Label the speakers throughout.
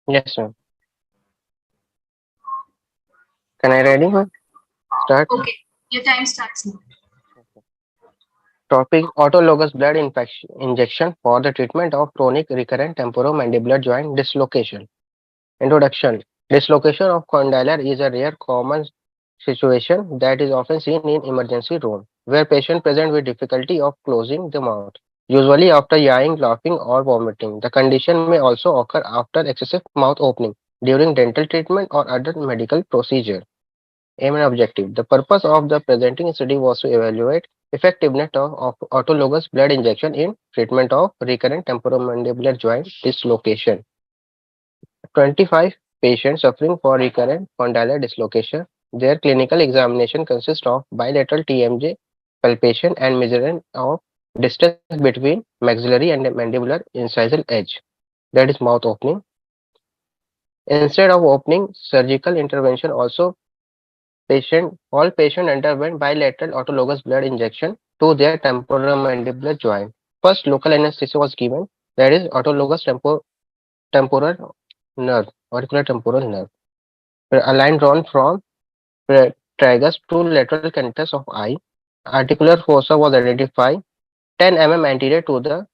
Speaker 1: Yes, sir. Can I ready? Huh? Start.
Speaker 2: Okay, your time starts now.
Speaker 1: Topic autologous blood infection injection for the treatment of chronic recurrent temporomandibular joint dislocation. Introduction. Dislocation of condylar is a rare common situation that is often seen in emergency room where patient present with difficulty of closing the mouth, usually after yawning, laughing or vomiting. The condition may also occur after excessive mouth opening during dental treatment or other medical procedure. Aim and objective. The purpose of the presenting study was to evaluate effectiveness of autologous blood injection in treatment of recurrent temporomandibular joint dislocation. 25 patients suffering for recurrent condylar dislocation. Their clinical examination consists of bilateral TMJ palpation and measurement of distance between maxillary and mandibular incisal edge, that is mouth opening. Instead of opening surgical intervention, all patient underwent bilateral autologous blood injection to their temporomandibular joint. First, local anesthesia was given, that is autologous temporal nerve, auricular temporal nerve. A line drawn from tragus to lateral canthus of eye. Articular fossa was identified 10 mm anterior to the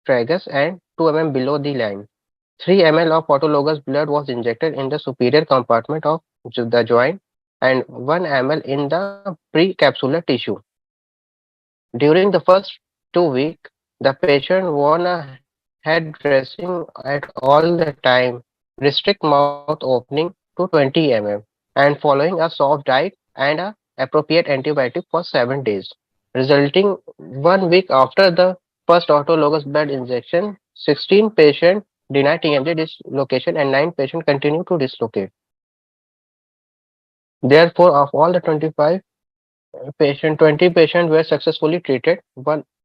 Speaker 1: tragus and 2 mm below the line. 3 ml of autologous blood was injected in the superior compartment of the joint and 1 ml in the precapsular tissue. During the first 2 weeks, the patient wore a head dressing at all the time, restrict mouth opening to 20 mm, and following a soft diet and a appropriate antibiotic for 7 days. Resulting 1 week after the first autologous blood injection, 16 patients denied TMJ dislocation and 9 patients continue to dislocate. Therefore, of all the 25 20 patients were successfully treated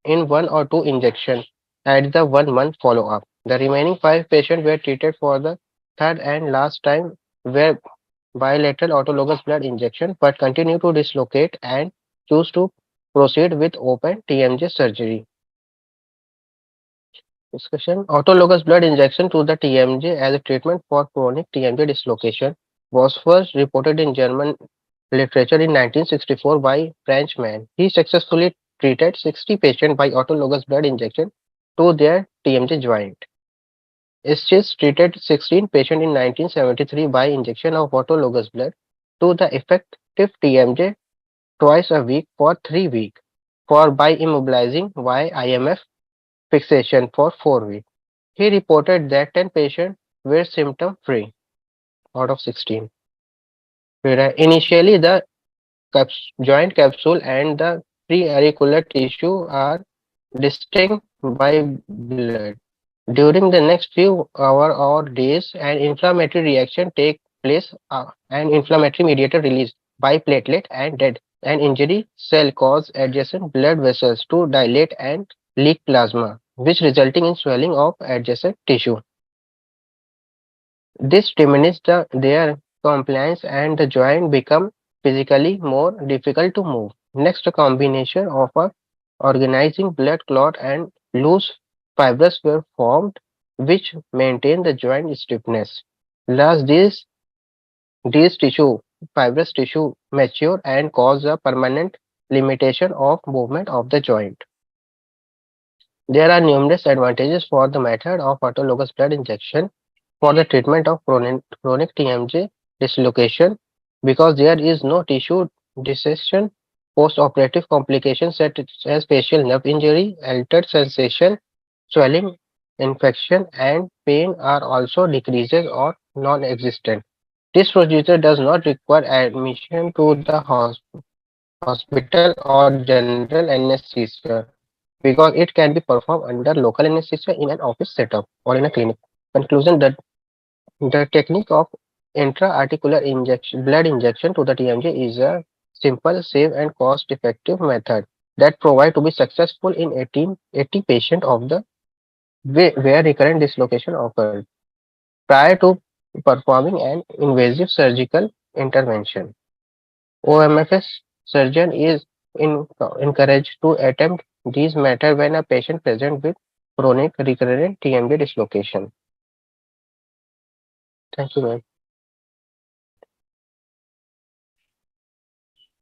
Speaker 1: in 1 or 2 injections at the 1 month follow-up. The remaining 5 patients were treated for the third and last time were bilateral autologous blood injection but continue to dislocate and choose to proceed with open TMJ surgery. Discussion. Autologous blood injection to the TMJ as a treatment for chronic TMJ dislocation was first reported in German literature in 1964 by Frenchman. He successfully treated 60 patients by autologous blood injection to their TMJ joint. Estes treated 16 patients in 1973 by injection of autologous blood to the effective TMJ twice a week for 3 weeks for by immobilizing by IMF fixation for 4 weeks. He reported that 10 patients were symptom free out of 16. Initially, the joint capsule and the preauricular tissue are distinct by blood. During the next few hours or days, an inflammatory reaction takes place and inflammatory mediator released by platelet and dead. An injury cell cause adjacent blood vessels to dilate and leak plasma, which resulting in swelling of adjacent tissue. This diminishes their compliance and the joint become physically more difficult to move. Next, a combination of a organizing blood clot and loose fibers were formed which maintain the joint stiffness. Last, these fibrous tissue mature and cause a permanent limitation of movement of the joint. There are numerous advantages for the method of autologous blood injection for the treatment of chronic TMJ dislocation because there is no tissue dissection, post-operative complications such as facial nerve injury, altered sensation, swelling, infection, and pain are also decreases or non-existent. This procedure does not require admission to the hospital or general anesthesia because it can be performed under local anesthesia in an office setup or in a clinic. Conclusion that the technique of intra-articular blood injection to the TMJ is a simple, safe, and cost-effective method that provide to be successful in 80 patients of the where recurrent dislocation occurred prior to performing an invasive surgical intervention. OMFS surgeon is encouraged to attempt these method when a patient present with chronic recurrent TMJ dislocation. Thank you, ma'am.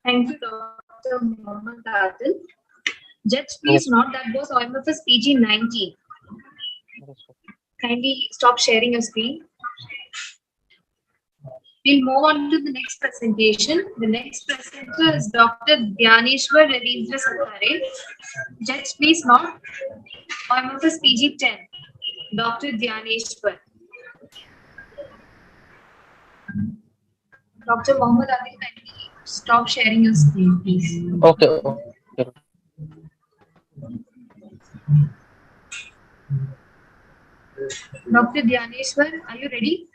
Speaker 2: Thank you, Dr. Mohammed Adil. Judge, please
Speaker 1: Yes,
Speaker 2: note that was OMFS PG 19.
Speaker 1: yes, sir.
Speaker 2: Kindly stop sharing your screen. We'll move on to the next presentation. The next presenter is Dr. Dhyaneshwar Ravindra Sathare. Judge, please note OMFS PG 10. Dr. Dhyaneshwar. Dr. Mohammed Adil, kindly stop sharing your screen, please.
Speaker 1: Okay, okay.
Speaker 2: Dr. Dhyaneshwar, are you ready?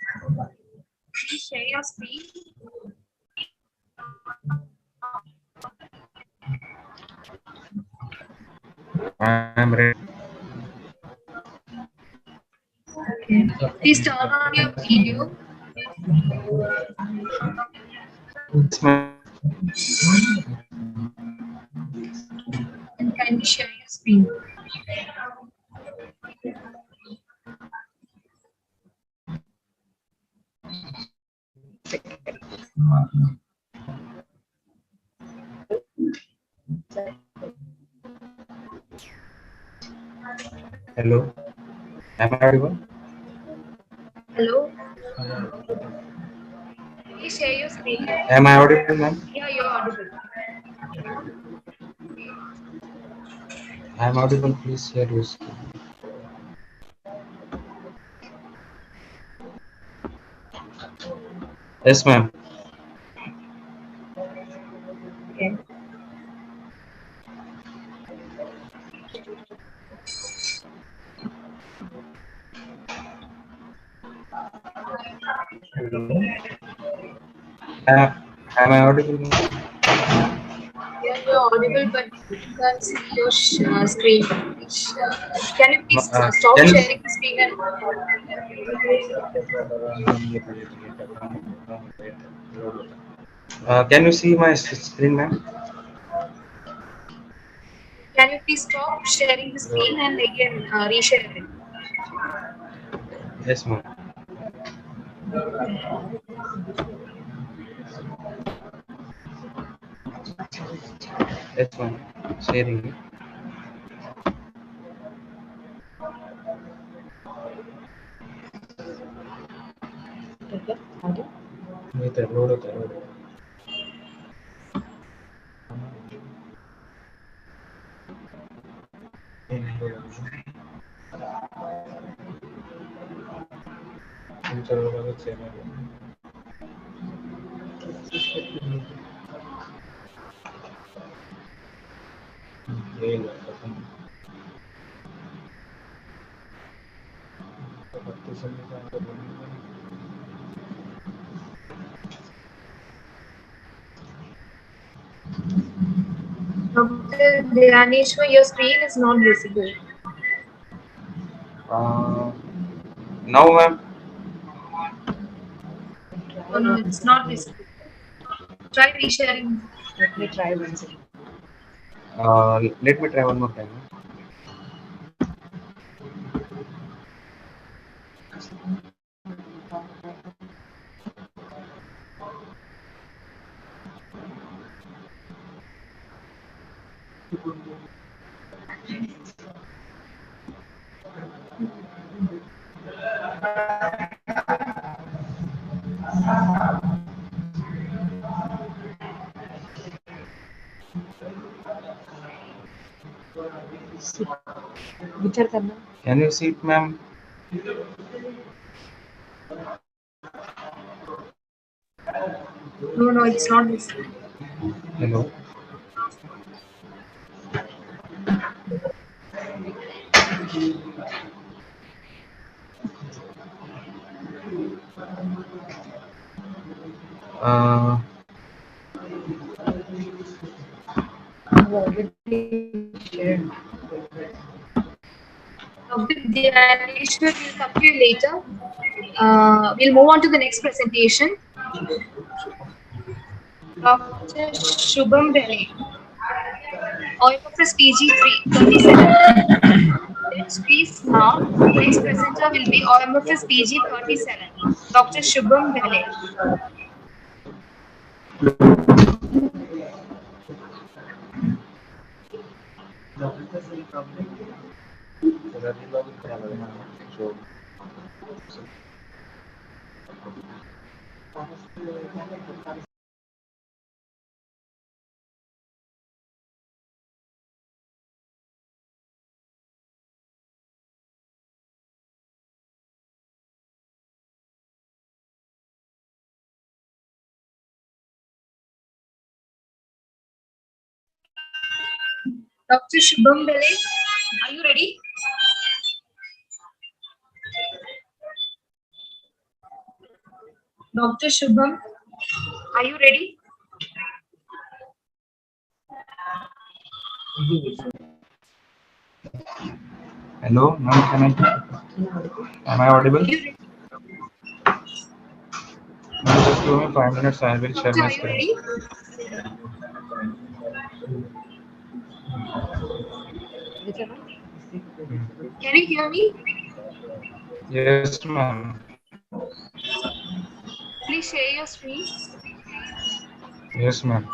Speaker 2: Please share your screen.
Speaker 3: I'm ready.
Speaker 2: Okay. Please turn on your video
Speaker 3: Yes, ma'am.
Speaker 2: and kindly share your screen.
Speaker 3: Hello. Am I audible?
Speaker 2: Hello? Please share your screen.
Speaker 3: Am I audible, ma'am?
Speaker 2: Yeah, you're audible.
Speaker 3: I'm audible. Please share your screen. Yes, ma'am.
Speaker 2: Okay.
Speaker 3: Hello. Am, am I audible, ma'am?
Speaker 2: Yeah, you're audible, but you can't see your screen. Can you please stop
Speaker 3: Can you?
Speaker 2: sharing the screen and
Speaker 3: Can you see my screen, ma'am?
Speaker 2: can you please stop sharing the screen and again reshare it?
Speaker 3: Yes, ma'am. Yes, ma'am. Sharing it. Wait, load it, load it.
Speaker 2: Dr. Dhyaneshwar, your screen is not visible.
Speaker 3: Uh, now, ma'am.
Speaker 2: Oh no, it's not visible. Try resharing.
Speaker 4: Let me try once again.
Speaker 3: Let me try one more time.
Speaker 4: विचार करना.
Speaker 3: Can you see it, ma'am?
Speaker 2: No, no, it's not visible.
Speaker 3: Hello. Uh,
Speaker 4: I've already shared.
Speaker 2: Dr. Dhyaneshwar will come to you later. We'll move on to the next presentation. Dr. Shubham Rene, OFS PG 3, 27. Judge, please now. Next presenter will be OMFS PG 37, Dr. Shubham Bele. Dr. Shubham Bele, are you ready? Dr. Shubham, are you ready?
Speaker 3: Hello, ma'am, am I audible?
Speaker 2: Are you ready?
Speaker 3: Ma'am, just give me 5 minutes. I will share
Speaker 2: Doctor,
Speaker 3: my
Speaker 2: are you
Speaker 3: screen.
Speaker 2: ready? Can you hear me?
Speaker 3: Yes, ma'am.
Speaker 2: Please share your screen.
Speaker 3: Yes, ma'am.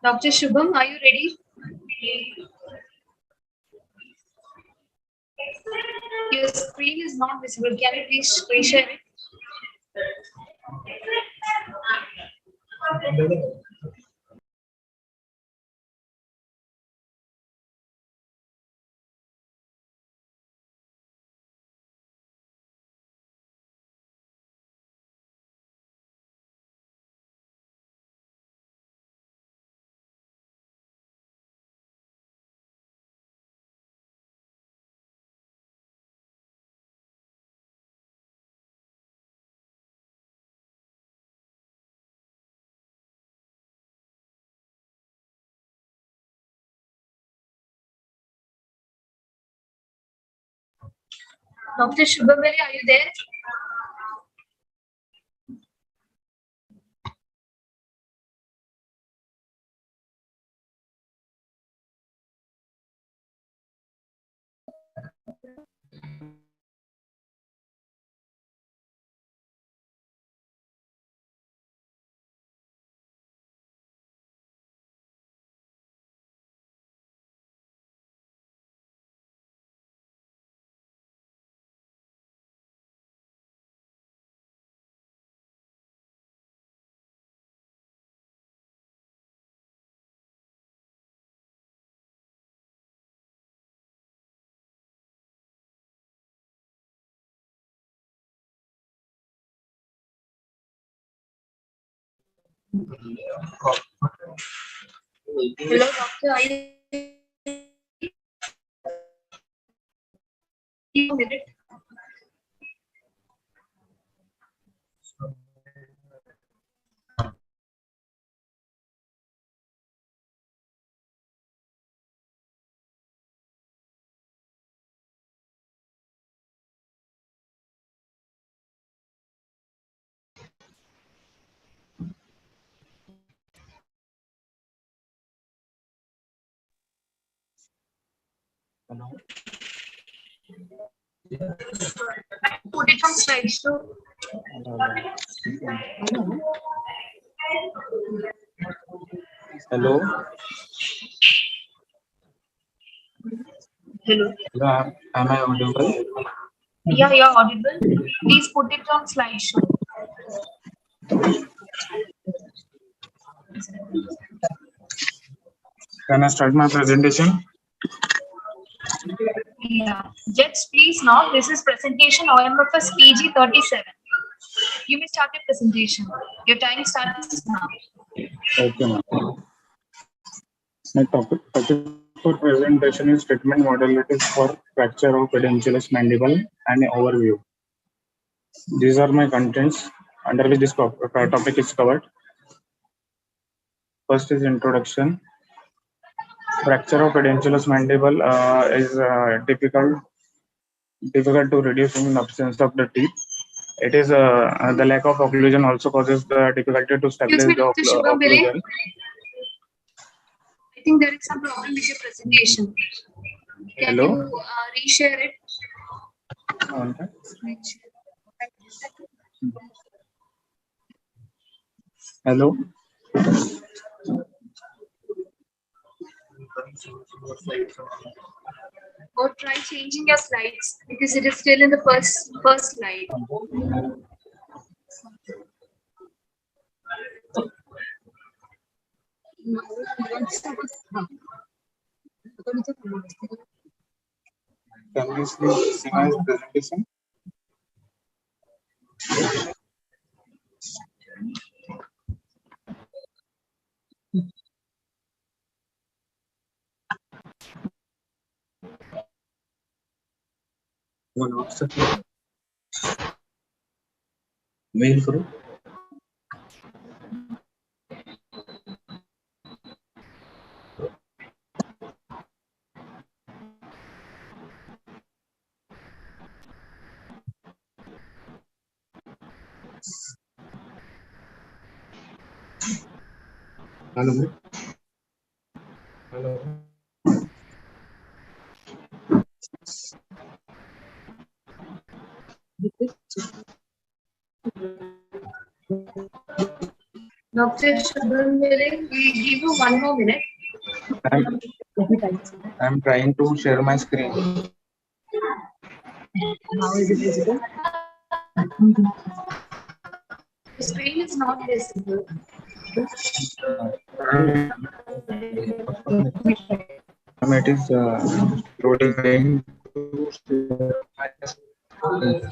Speaker 2: Dr. Shubham, are you ready? Your screen is not visible. Can you please reshare it? Dr. Shubham, are you there? Hello, doctor. Are you a minute? Put it on slideshow.
Speaker 3: Hello.
Speaker 2: Hello.
Speaker 3: Hello. Am I audible?
Speaker 2: Yeah, you're audible. Please put it on slideshow.
Speaker 3: Can I start my presentation?
Speaker 2: Yeah. Jets, please now. This is presentation OMFS PG 37. You may start your presentation. Your time starts now.
Speaker 3: Okay, ma'am. My topic for presentation is treatment modalities for fracture of pedunculus mandible and overview. These are my contents under which this topic is covered. First is introduction. Fracture of pedunculus mandible is difficult to reduce in absence of the teeth. It is the lack of occlusion also causes the difficulty to
Speaker 2: Excuse
Speaker 3: stabilize
Speaker 2: me,
Speaker 3: the
Speaker 2: Dr. Shubham Bere.
Speaker 3: occlusion.
Speaker 2: I think there is some problem with your presentation. Can
Speaker 3: Hello?
Speaker 2: you reshare it?
Speaker 3: Hello?
Speaker 2: Or try changing your slides because it is still in the first slide.
Speaker 3: Can you please see my presentation? Mail करो. Hello. Hello.
Speaker 2: Dr. Shubham Bere, we give you 1 more minute.
Speaker 3: I'm trying to share my screen.
Speaker 4: Now is it visible?
Speaker 2: The screen is not visible.
Speaker 3: It is loading to load.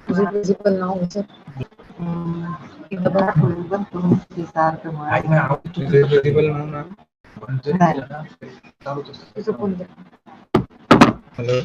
Speaker 4: Is it visible now, sir?
Speaker 3: Is it visible now, ma'am?
Speaker 4: Is it on the
Speaker 3: Hello.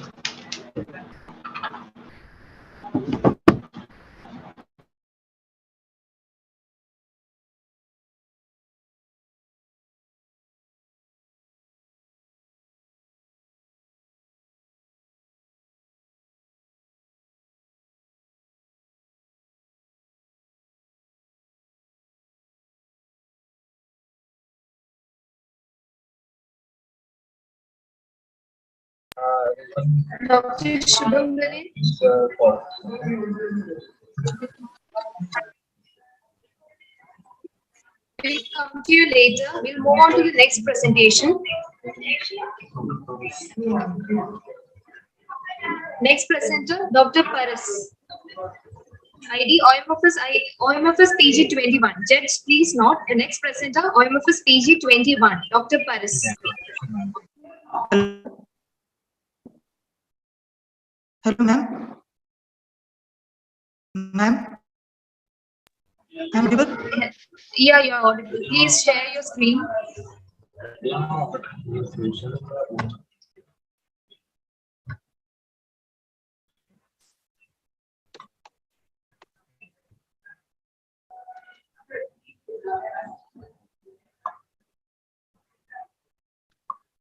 Speaker 2: Dr. Shubham Bere. We'll come to you later. We'll move on to the next presentation. Next presenter, Dr. Paras. ID OMFS PG 21. Judge, please note the next presenter, OMFS PG 21, Dr. Paras.
Speaker 5: Hello, ma'am. Ma'am, I'm audible.
Speaker 2: Yeah, you're audible. Please share your screen.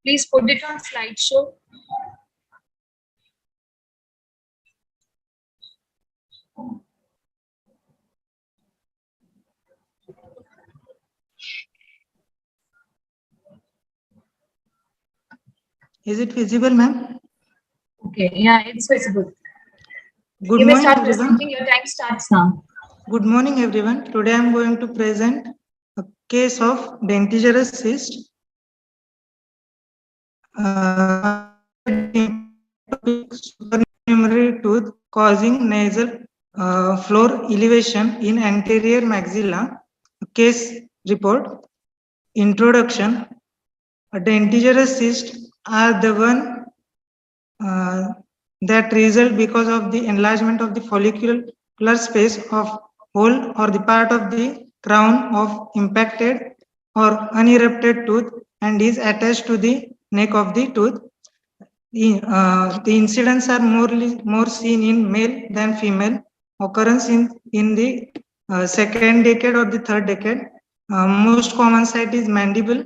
Speaker 2: Please put it on slideshow.
Speaker 5: Is it visible, ma'am?
Speaker 2: Okay, yeah, it's visible.
Speaker 5: Good
Speaker 2: You may
Speaker 5: morning,
Speaker 2: start
Speaker 5: everyone.
Speaker 2: presenting. Your time starts now.
Speaker 5: Good morning, everyone. Today I am going to present a case of dentigerous cyst. Supernumerary tooth causing nasal floor elevation in anterior maxilla. Case report. Introduction. Dentigerous cysts are the one that result because of the enlargement of the follicular space of whole or the part of the crown of impacted or unerupted tooth and is attached to the neck of the tooth. The incidents are more seen in male than female. Occurrence in the second decade or the third decade. Most common site is mandible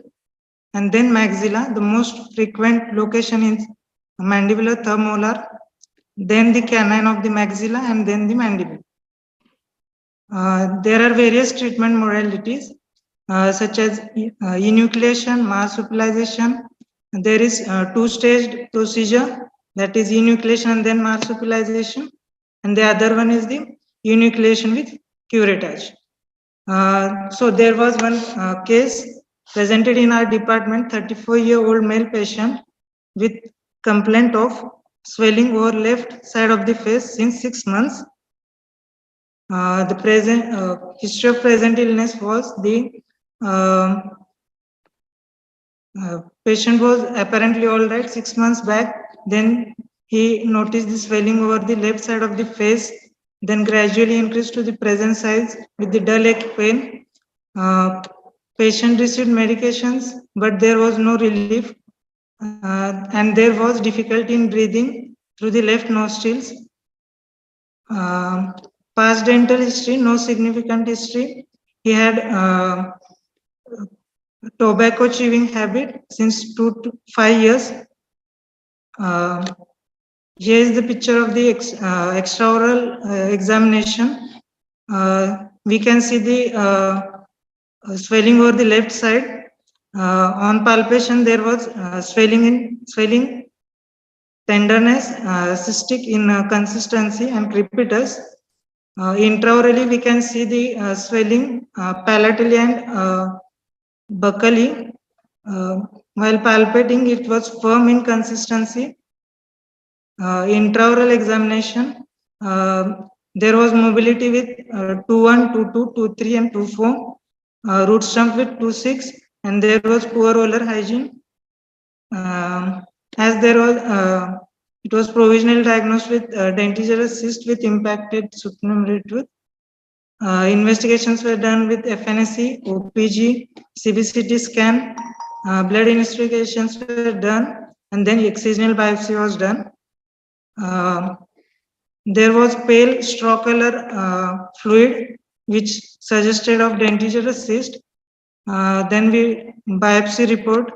Speaker 5: and then maxilla. The most frequent location is mandibular third molar, then the canine of the maxilla, and then the mandible. There are various treatment modalities such as enucleation, marsupialization. There is two-staged procedure, that is enucleation and then marsupialization, and the other one is the enucleation with curettage. So there was one case presented in our department, 34-year-old male patient with complaint of swelling over left side of the face since 6 months. The present history of present illness was the patient was apparently all right 6 months back. Then he noticed the swelling over the left side of the face, then gradually increased to the present size with the dull ache pain. Patient received medications, but there was no relief, and there was difficulty in breathing through the left nostrils. Past dental history, no significant history. He had tobacco chewing habit since 2 to 5 years. Here is the picture of the extraoral examination. We can see the swelling over the left side. On palpation, there was swelling, tenderness, cystic in consistency, and crepitous. Intraorally, we can see the swelling palatally and buccally. While palpating, it was firm in consistency. Intraoral examination, there was mobility with 2-1, 2-2, 2-3, and 2-4. Root stump with 2-6, and there was poor oral hygiene. As there was, it was provisionally diagnosed with dentigerous cyst with impacted supernumerary tooth. Investigations were done with FNSE, OPG, CBCT scan, blood investigations were done, and then excisional biopsy was done. There was pale straw color fluid which suggested of dentigerous cyst. Then we biopsy report.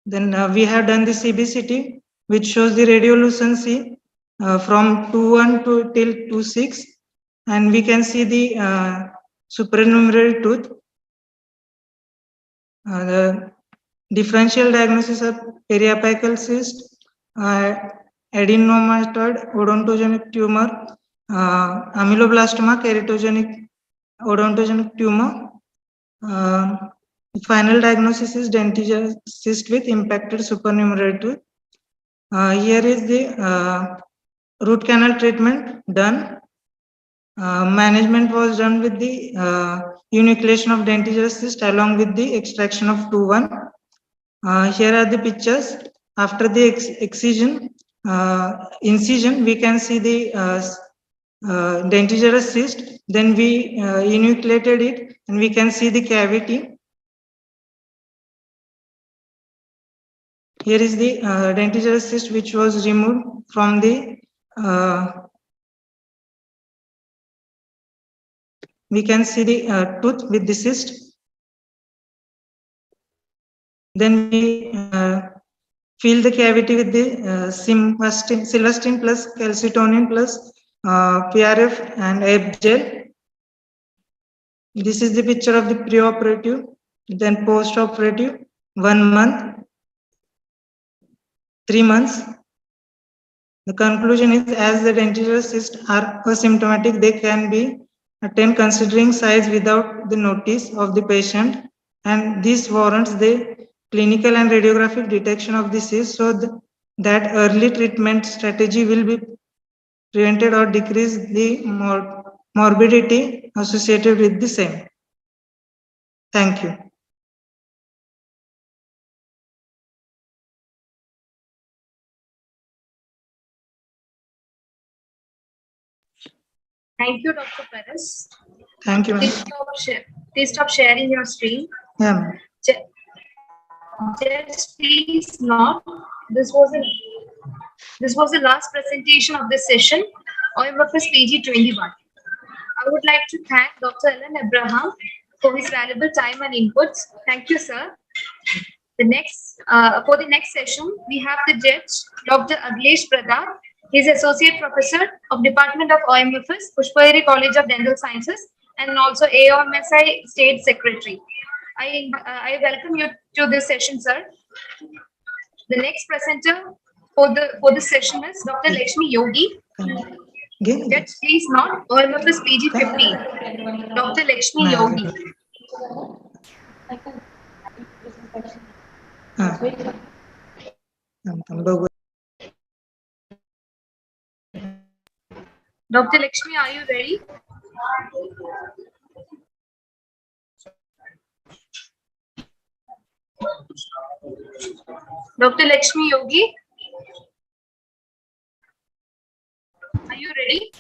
Speaker 5: Then we have done the CBCT, which shows the radiolucency from 2-1 to till 2-6, and we can see the supernumerary tooth. The differential diagnosis of periapical cyst, adenomatoid odontogenic tumor, amyloblastoma keratogenic odontogenic tumor. Final diagnosis is dentigerous cyst with impacted supernumerary tooth. Here is the root canal treatment done. Management was done with the enucleation of dentigerous cyst along with the extraction of 2-1. Here are the pictures. After the incision, we can see the dentigerous cyst. Then we enucleated it, and we can see the cavity. Here is the dentigerous cyst which was removed from the we can see the tooth with the cyst. Then we fill the cavity with the silvestrin plus calcitonin plus PRF and ape gel. This is the picture of the preoperative, then post-operative, 1 month. 3 months. The conclusion is, as the dentitional cysts are asymptomatic, they can be attained considering size without the notice of the patient, and this warrants the clinical and radiographic detection of the cyst, so that early treatment strategy will be prevented or decrease the morbidity associated with the same. Thank you.
Speaker 2: Thank you, Dr. Paras.
Speaker 5: Thank you,
Speaker 2: Please
Speaker 5: ma'am.
Speaker 2: stop sharing your screen.
Speaker 5: Yeah, ma'am.
Speaker 2: Just please not. This was the last presentation of this session, OMFS PG 21. I would like to thank Dr. Alan Abraham for his valuable time and inputs. Thank you, sir. For the next session, we have the judge, Dr. Aglesh Pradap. He is Associate Professor of Department of OMFS, Pushpayari College of Dental Sciences, and also AOMSI State Secretary. I welcome you to this session, sir. The next presenter for this session is Dr. Lakshmi Yogi. Judge, please not. OMFS PG 15. Dr. Lakshmi Yogi. Dr. Lakshmi, are you ready? Dr. Lakshmi Yogi, are you ready?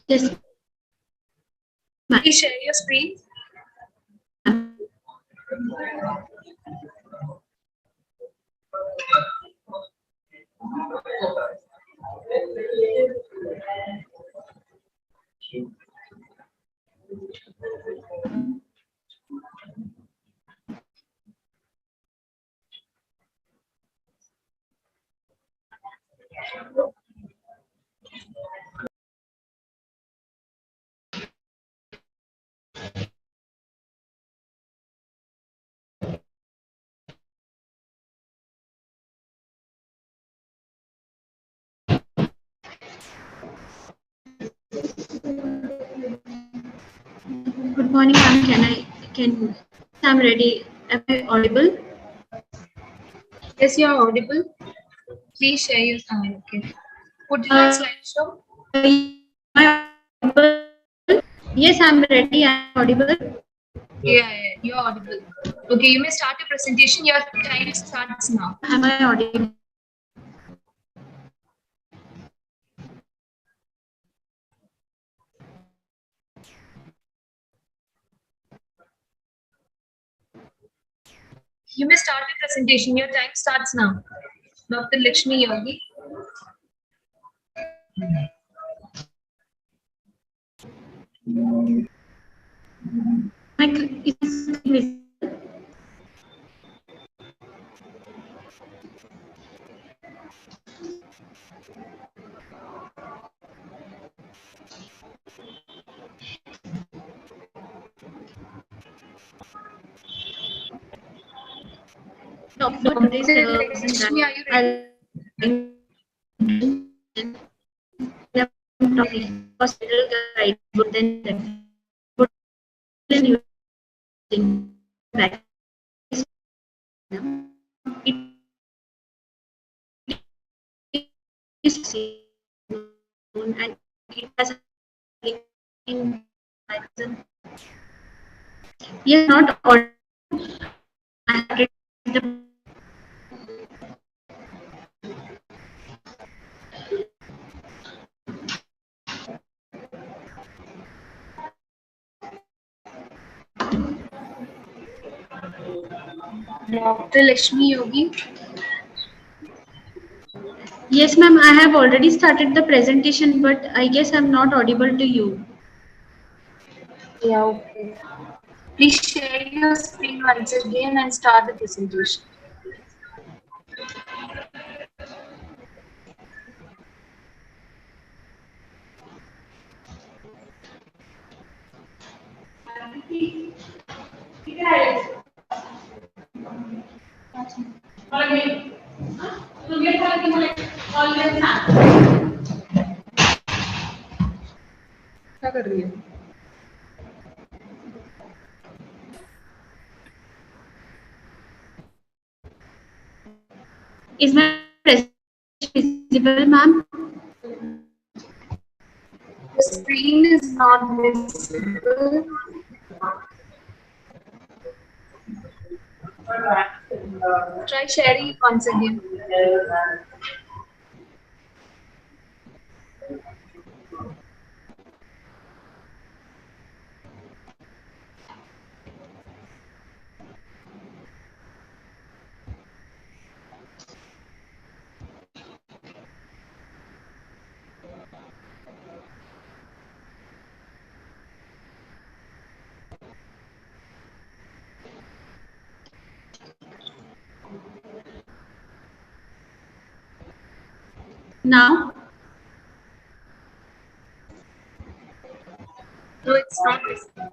Speaker 6: Yes.
Speaker 2: Please share your screen.
Speaker 6: Good morning, ma'am. I'm ready. Am I audible?
Speaker 2: Yes, you are audible. Please share your screen. Okay. Put it on slideshow.
Speaker 6: Am I audible? Yes, I'm ready. I'm audible.
Speaker 2: Yeah, you're audible. Okay, you may start your presentation. Your time starts now.
Speaker 6: Am I audible?
Speaker 2: You may start your presentation. Your time starts now. Dr. Lakshmi Yogi.
Speaker 6: For today's
Speaker 2: Lakshmi, are you ready?
Speaker 6: Hospital guide would then it is known and it has yes, not all. I have read the
Speaker 2: Dr. Lakshmi Yogi.
Speaker 6: yes, ma'am. I have already started the presentation, but I guess I'm not audible to you.
Speaker 2: Yeah, okay. Please share your screen once again and start the presentation.
Speaker 4: क्या कर रही है?
Speaker 6: Is my presentation visible, ma'am?
Speaker 2: The screen is not visible. Try sharing it once again.
Speaker 6: Now,
Speaker 2: No, it's not visible.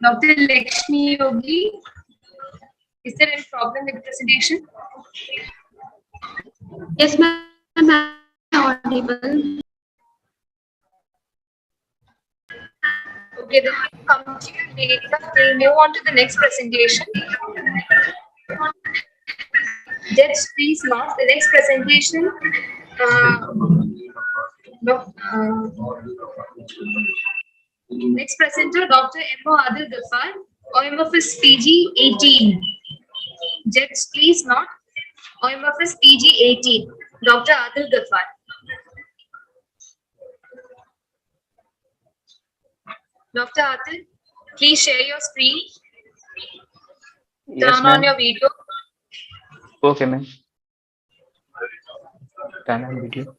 Speaker 2: Dr. Lakshmi Yogi, is there any problem with the presentation?
Speaker 6: yes, ma'am, I'm audible.
Speaker 2: Okay, then we'll come to your data. We'll move on to the next presentation. Judge, please mark the next presentation. No, next presenter, Dr. M. Adil Ghaffar, OMFS PG 18. Judge, please note, OMFS PG 18, Dr. Adil Ghaffar. Dr. Adil, please share your screen.
Speaker 7: Yes,
Speaker 2: Turn on
Speaker 7: ma'am.
Speaker 2: your video.
Speaker 7: Okay, ma'am. Turn on video.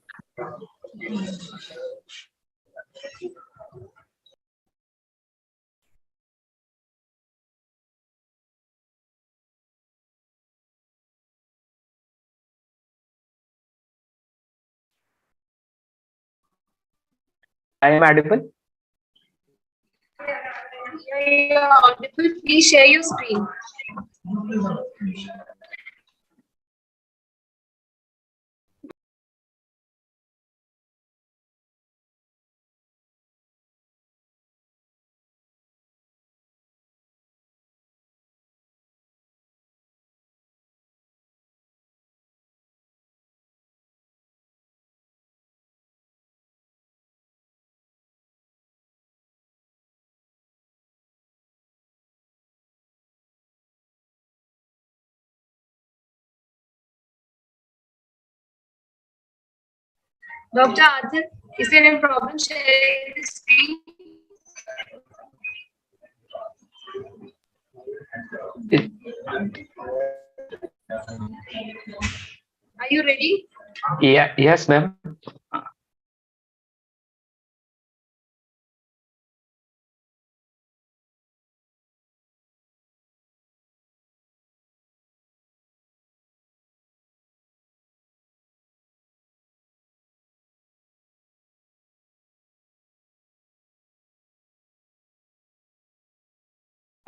Speaker 7: I am audible.
Speaker 2: You are audible. Please share your screen. Dr. Adil, is there any problem sharing the screen? Are you ready?
Speaker 7: Yeah, yes, ma'am.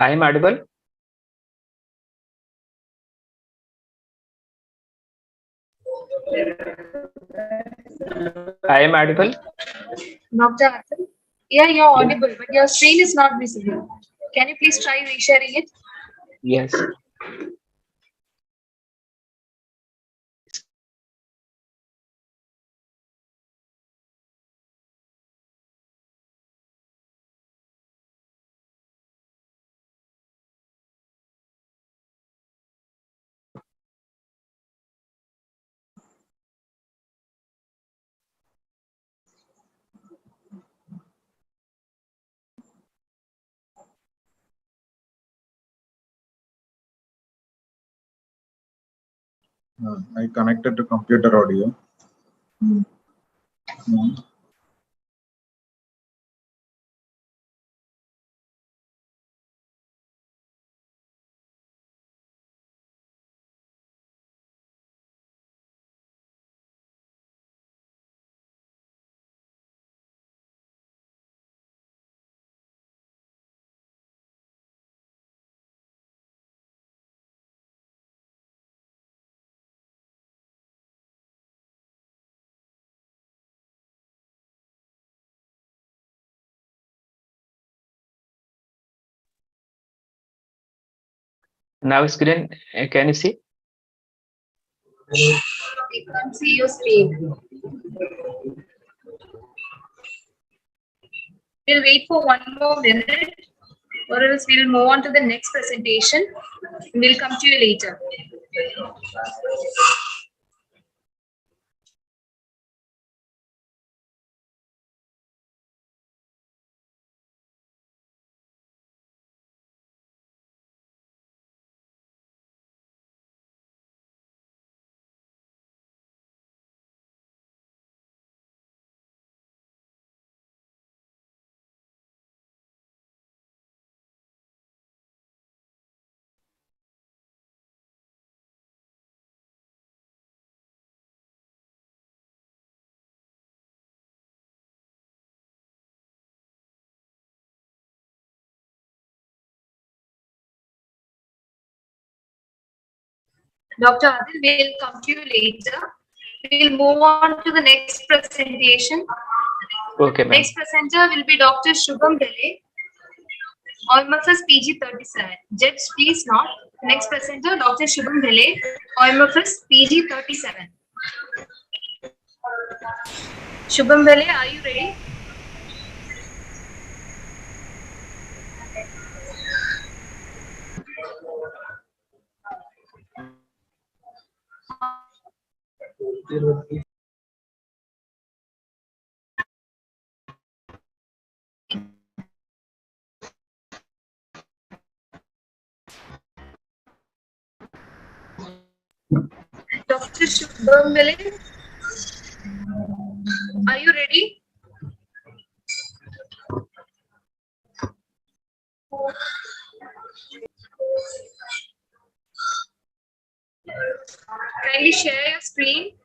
Speaker 7: I am audible. I am audible.
Speaker 2: Dr. Adil? Yeah, you're audible, but your screen is not visible. Can you please try resharing it?
Speaker 7: Yes.
Speaker 3: I connected to computer audio.
Speaker 7: Now screen, can you see?
Speaker 2: I can't see your screen. We'll wait for 1 more minute, or else we'll move on to the next presentation. We'll come to you later. Dr. Adil, we'll come to you later. We'll move on to the next presentation.
Speaker 7: Okay, ma'am.
Speaker 2: Next presenter will be Dr. Shubham Dele, OMFS PG 37. Judge, please not. Next presenter, Dr. Shubham Dele, OMFS PG 37. Shubham Dele, are you ready? Dr. Shubham Dele, are you ready? Kindly share your screen.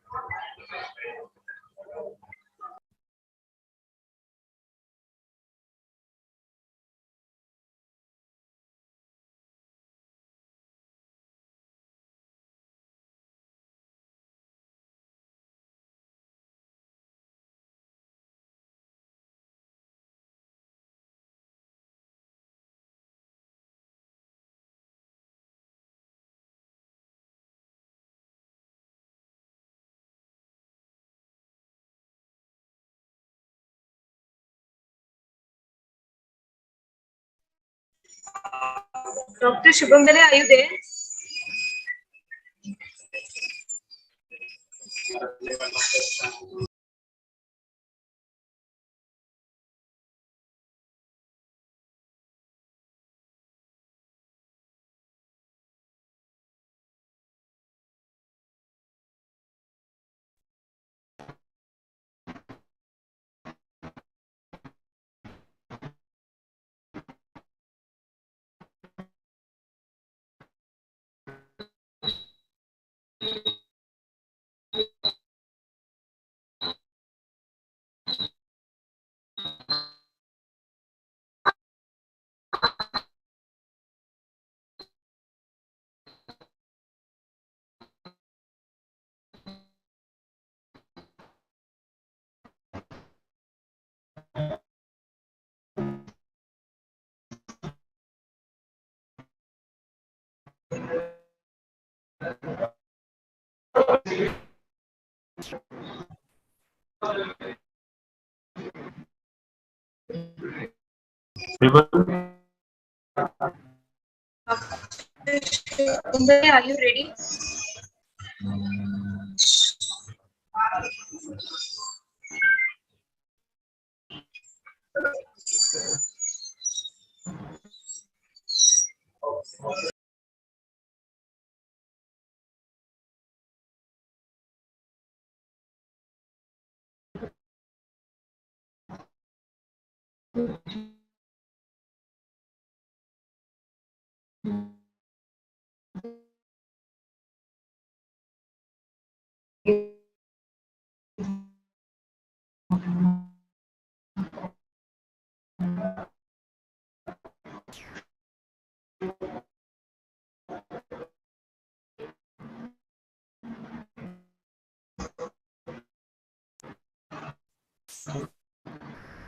Speaker 2: Dr. Shubham Dele, are you there? Are you ready?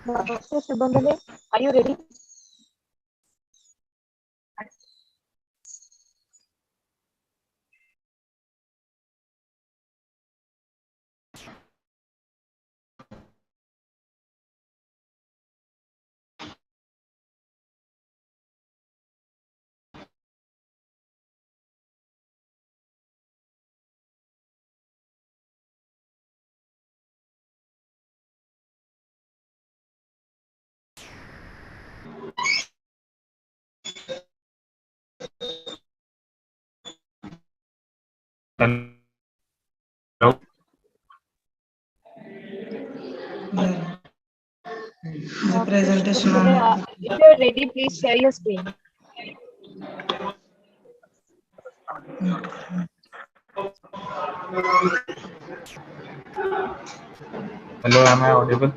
Speaker 8: Dr. Subhamani, are you ready?
Speaker 3: Hello.
Speaker 5: The presentation on.
Speaker 8: If you're ready, please share your screen.
Speaker 3: Hello, am I audible?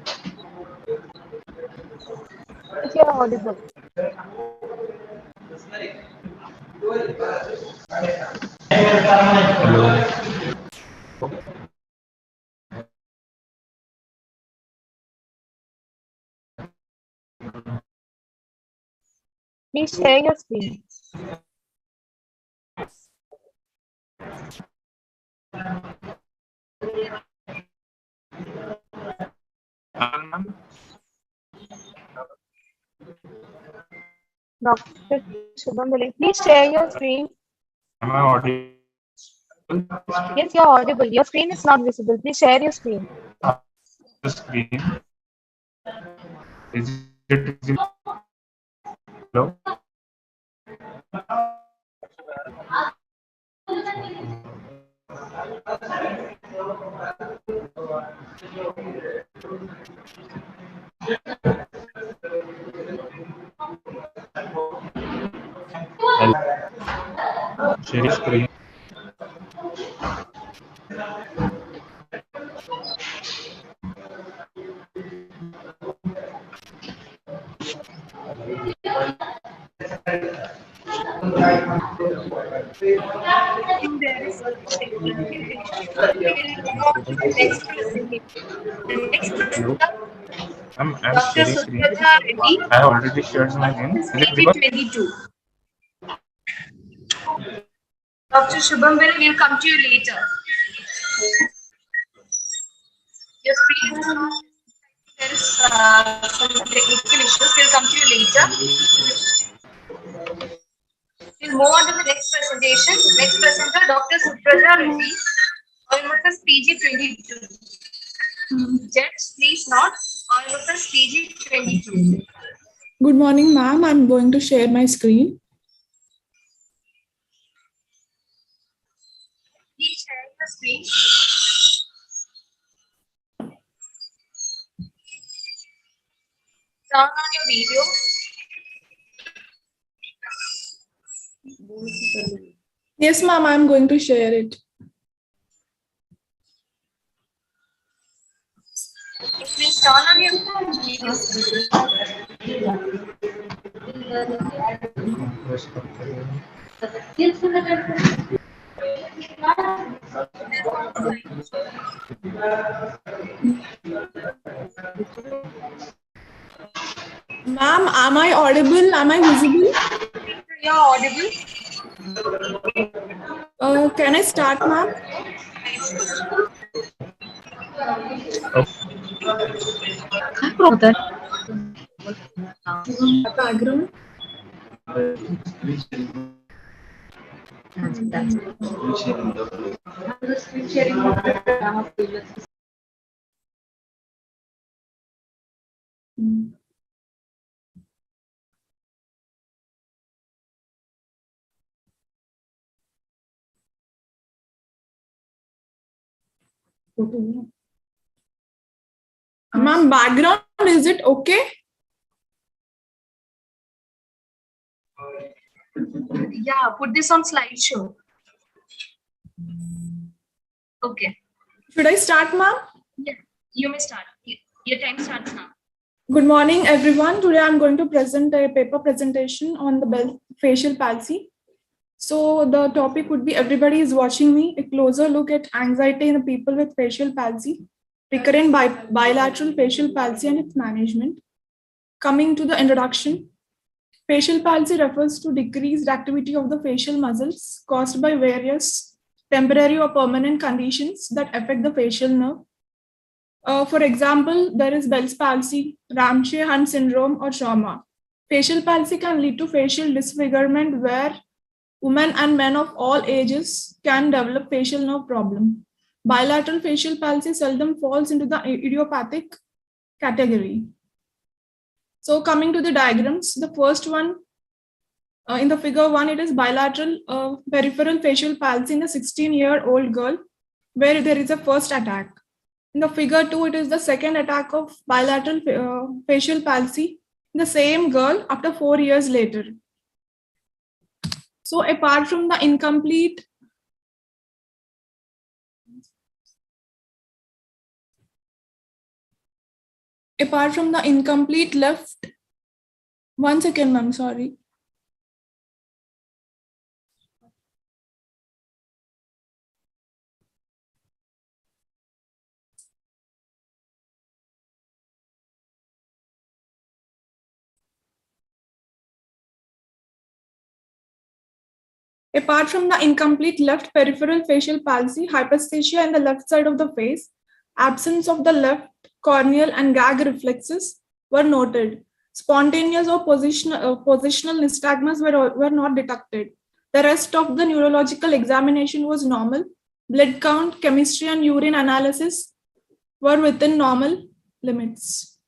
Speaker 8: If you're audible.
Speaker 3: Hello.
Speaker 8: Please share your screen. Dr. Subhamani, please share your screen.
Speaker 3: Am I audible?
Speaker 8: Yes, you're audible. Your screen is not visible. Please share your screen.
Speaker 3: The screen. Is it visible? Hello. Share screen.
Speaker 2: There is technical issue. We will move on to the next presentation. The next
Speaker 3: Hello.
Speaker 2: presenter,
Speaker 3: I'm
Speaker 2: Dr.
Speaker 3: sharing screen.
Speaker 2: Suprata Reddy,
Speaker 3: I have already shared my name. Is it
Speaker 2: PG
Speaker 3: visible?
Speaker 2: 22. Dr. Shubham will come to you later. Your screen is not. There is some technical issues. We'll come to you later. We'll move on to the next presentation. Next presenter, Dr. Suprata Reddy, OMFS PG 22. Jets, please not. OMFS PG 22.
Speaker 9: Good morning, ma'am. I'm going to share my screen.
Speaker 2: Please share the screen. Turn on your video.
Speaker 9: Yes, ma'am. I'm going to share it.
Speaker 2: Please turn on your video.
Speaker 9: Ma'am, am I audible? Am I visible?
Speaker 2: You're audible.
Speaker 9: Can I start, ma'am? Background. Ma'am, background, is it okay?
Speaker 2: Yeah, put this on slideshow. Okay.
Speaker 9: Should I start, ma'am?
Speaker 2: Yeah, you may start. Your time starts now.
Speaker 9: Good morning, everyone. Today I'm going to present a paper presentation on the facial palsy. So the topic would be everybody is watching me, a closer look at anxiety in the people with facial palsy, recurrent bilateral facial palsy and its management. Coming to the introduction, facial palsy refers to decreased activity of the facial muscles caused by various temporary or permanent conditions that affect the facial nerve. For example, there is Bell's palsy, Ramsay-Hunt syndrome, or trauma. Facial palsy can lead to facial disfigurement where women and men of all ages can develop facial nerve problem. Bilateral facial palsy seldom falls into the idiopathic category. So coming to the diagrams, the first one in the figure 1, it is bilateral peripheral facial palsy in a 16-year-old girl where there is a first attack. In the figure 2, it is the second attack of bilateral facial palsy in the same girl after 4 years later. So apart from the incomplete left, 1 second, ma'am, sorry. Apart from the incomplete left peripheral facial palsy, hyperesthesia in the left side of the face, absence of the left corneal and gag reflexes were noted. Spontaneous or positional nystagmus were not detected. The rest of the neurological examination was normal. Blood count, chemistry, and urine analysis were within normal limits.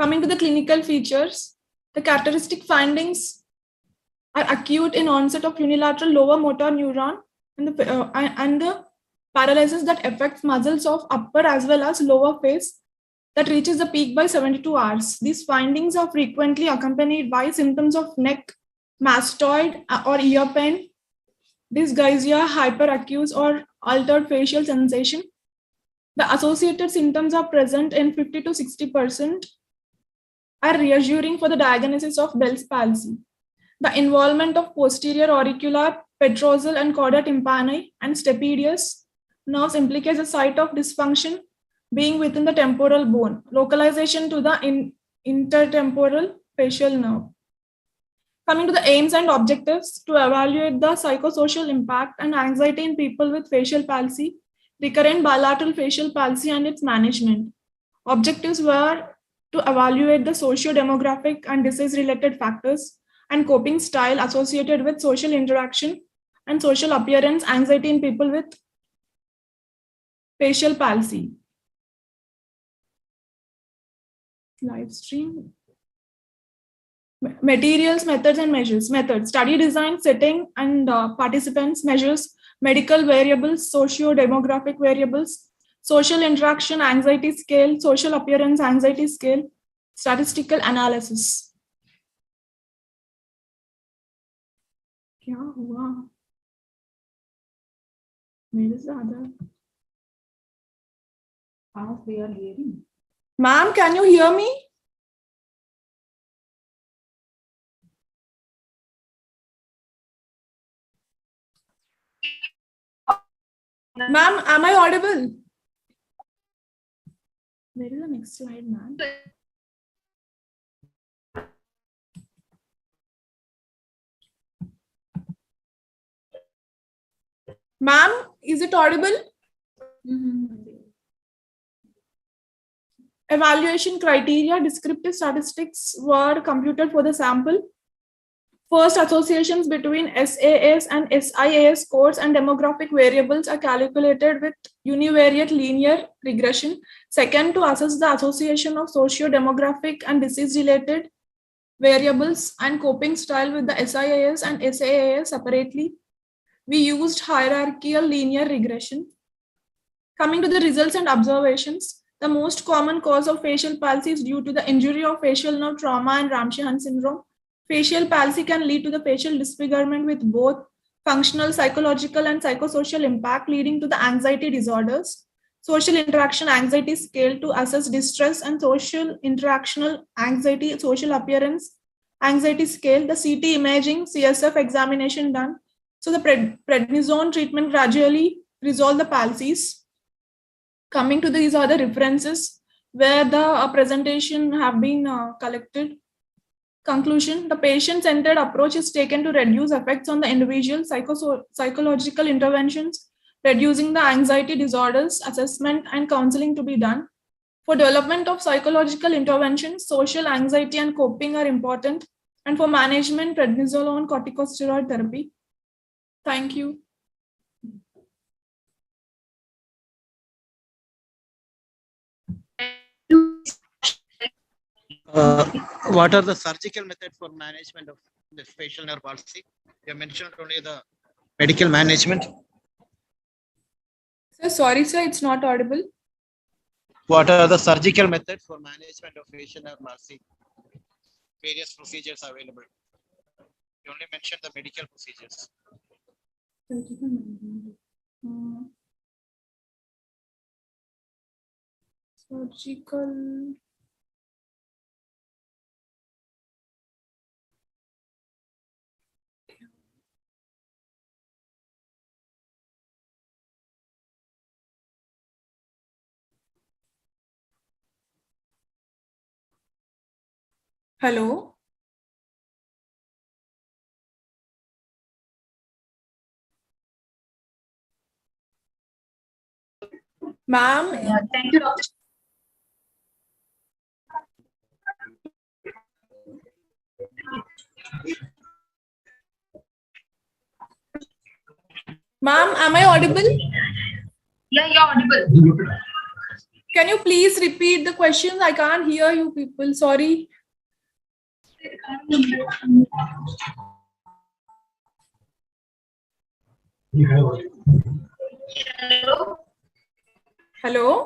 Speaker 9: Coming to the clinical features, the characteristic findings are acute in onset of unilateral lower motor neuron and the paralysis that affects muscles of upper as well as lower face that reaches the peak by 72 hours. These findings are frequently accompanied by symptoms of neck, mastoid or ear pain, dysgeusia, hyperacute or altered facial sensation. The associated symptoms are present in 50 to 60%, are reassuring for the diagnosis of Bell's palsy. The involvement of posterior auricular, petrosal, and chorda tympani and stapedius nerves implicates a site of dysfunction being within the temporal bone, localization to the intertemporal facial nerve. Coming to the aims and objectives, to evaluate the psychosocial impact and anxiety in people with facial palsy, recurrent bilateral facial palsy, and its management. Objectives were to evaluate the socio-demographic and disease-related factors and coping style associated with social interaction and social appearance anxiety in people with facial palsy. Live stream. Materials, methods, and measures. Methods, study design, setting, and participants. Measures, medical variables, socio-demographic variables, social interaction, anxiety scale, social appearance, anxiety scale, statistical analysis. क्या हुआ? Where is the other? As they are hearing. Ma'am, can you hear me? Ma'am, am I audible? Where is the next slide, ma'am? Ma'am, is it audible? Evaluation criteria, descriptive statistics were computed for the sample. First, associations between SAS and SIAS scores and demographic variables are calculated with univariate linear regression. Second, to assess the association of socio-demographic and disease-related variables and coping style with the SIAS and SAAS separately, we used hierarchical linear regression. Coming to the results and observations, the most common cause of facial palsy is due to the injury of facial nerve trauma and Ramsey-Hunt syndrome. Facial palsy can lead to the facial disfigurement with both functional, psychological, and psychosocial impact, leading to the anxiety disorders. Social interaction anxiety scale to assess distress and social interactional anxiety, social appearance anxiety scale, the CT imaging, CSF examination done. So the prednisone treatment gradually resolve the palsies. Coming to these are the references where the presentation have been collected. Conclusion, the patient-centered approach is taken to reduce effects on the individual psychological interventions, reducing the anxiety disorders, assessment and counseling to be done. For development of psychological interventions, social anxiety and coping are important. And for management, prednisolone corticosteroid therapy. Thank you.
Speaker 10: What are the surgical methods for management of the facial nerve palsy? You mentioned only the medical management.
Speaker 9: Sir, sorry, sir, it's not audible.
Speaker 10: What are the surgical methods for management of facial nerve palsy? Various procedures available. You only mentioned the medical procedures.
Speaker 9: Surgical. Hello. Ma'am.
Speaker 2: Thank you, Dr.
Speaker 9: Ma'am, am I audible?
Speaker 2: Yeah, you're audible.
Speaker 9: Can you please repeat the questions? I can't hear you people. Sorry.
Speaker 2: Hello.
Speaker 9: Hello.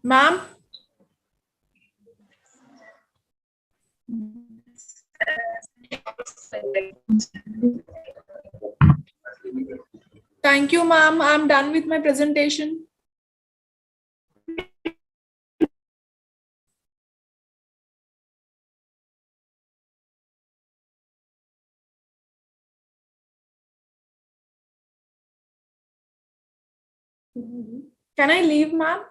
Speaker 9: Ma'am. Thank you, ma'am. I'm done with my presentation. Can I leave, ma'am?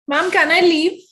Speaker 9: Ma'am, can I leave?